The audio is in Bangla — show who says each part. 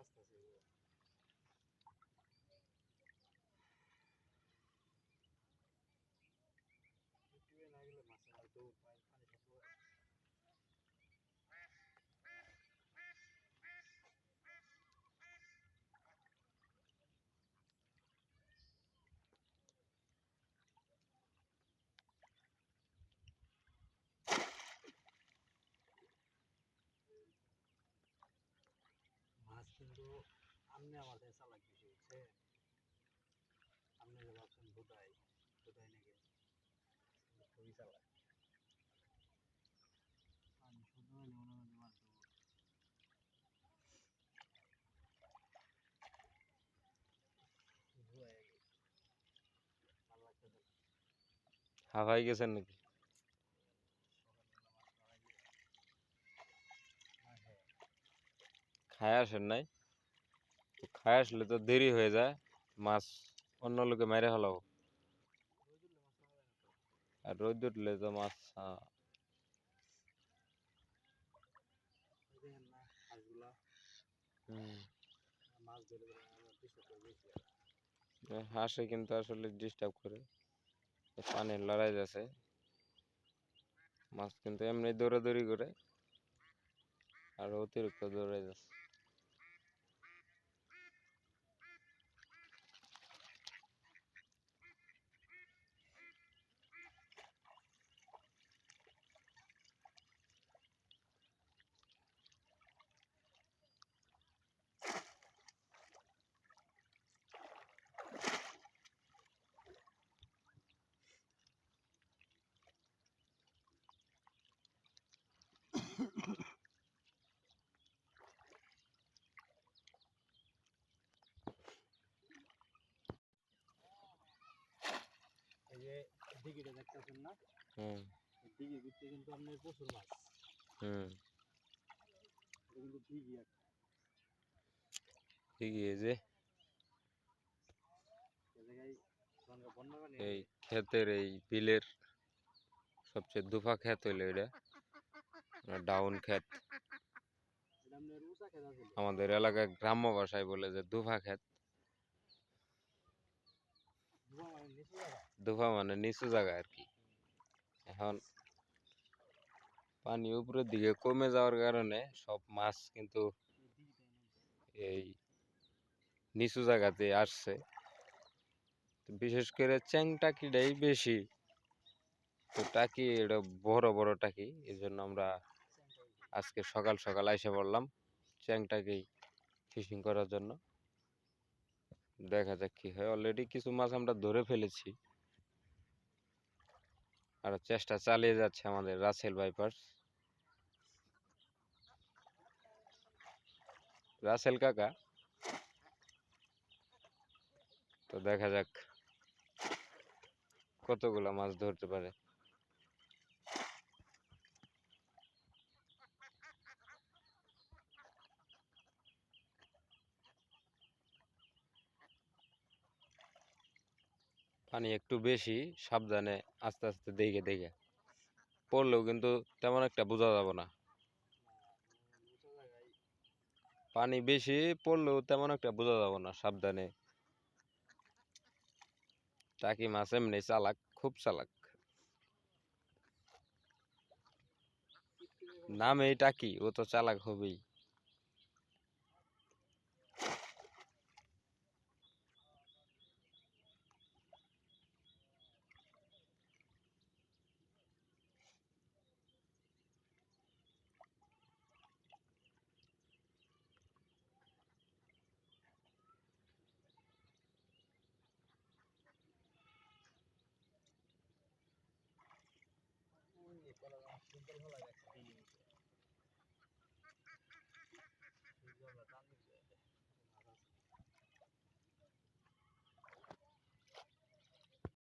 Speaker 1: বাঁচতেছে না গেলে মাছের আর দৌড় পায় পানি সব মাছ কিন্তু আমনে আমাদের চালাক বেশি হচ্ছে আমনে যে ভাবছেন বোধাই বোধাই নাকি খুবই চালাক পানি শুদ্ধ হলে মনে হয় মাছ
Speaker 2: হাওয়াই গেছেন নাকি? খায় আসেন নাই? খায় আসলে তো দেরি হয়ে যায়, মাছ অন্য লোকে মেরে হলাও। আর রোদ উঠলে তো মাছ হাঁসে কিন্তু আসলে ডিস্টার্ব করে, পানির লড়াই যাচ্ছে, মাছ কিন্তু এমনি দৌড়াদৌড়ি করে আর অতিরিক্ত দৌড়াই যাচ্ছে।
Speaker 1: এই যে দিঘিটা দেখতেছেন না, দিঘির ভিতরে কিন্তু আপনার প্রচুর মাছ। কিন্তু দিঘি
Speaker 2: এই যে এই ক্ষেতের এই বিলের সবচেয়ে দুফা ক্ষেত হইলো এটা, ডাউন ক্ষেত। আমাদের এলাকায় গ্রাম্য ভাষায় বলে যে দুফা ক্ষেত। দুফা মানে নিচু জায়গা আর কি। এখন পানি উপরের দিকে কমে যাওয়ার কারণে সব মাছ কিন্তু এই নিচু জায়গাতে আসছে, বিশেষ করে চ্যাং টাকিটাই বেশি। তো টাকি এটা বড় বড় টাকি, এই জন্য আমরা আজকে সকাল সকাল এসে পড়লাম চ্যাং টাকি ফিশিং করার জন্য। দেখা যাক কি হয়। অলরেডি কিছু মাছ আমরা ধরে ফেলেছি আর চেষ্টা চালিয়ে যাচ্ছে আমাদের রাসেল ভাইপার্স। রাসেল কাকা, তো দেখা যাক কতগুলা মাছ ধরতে পারে। পানি একটু বেশি, সাবধানে আস্তে আস্তে দেখে দেখে পড়লেও কিন্তু তেমন একটা বোঝা যাবে না। পানি বেশি পড়লেও তেমন একটা বোঝা যাবে না, সাবধানে। টাকি মাছ এমনি চালাক, খুব চালাক। নামে টাকি, ও তো চালাক হবেই।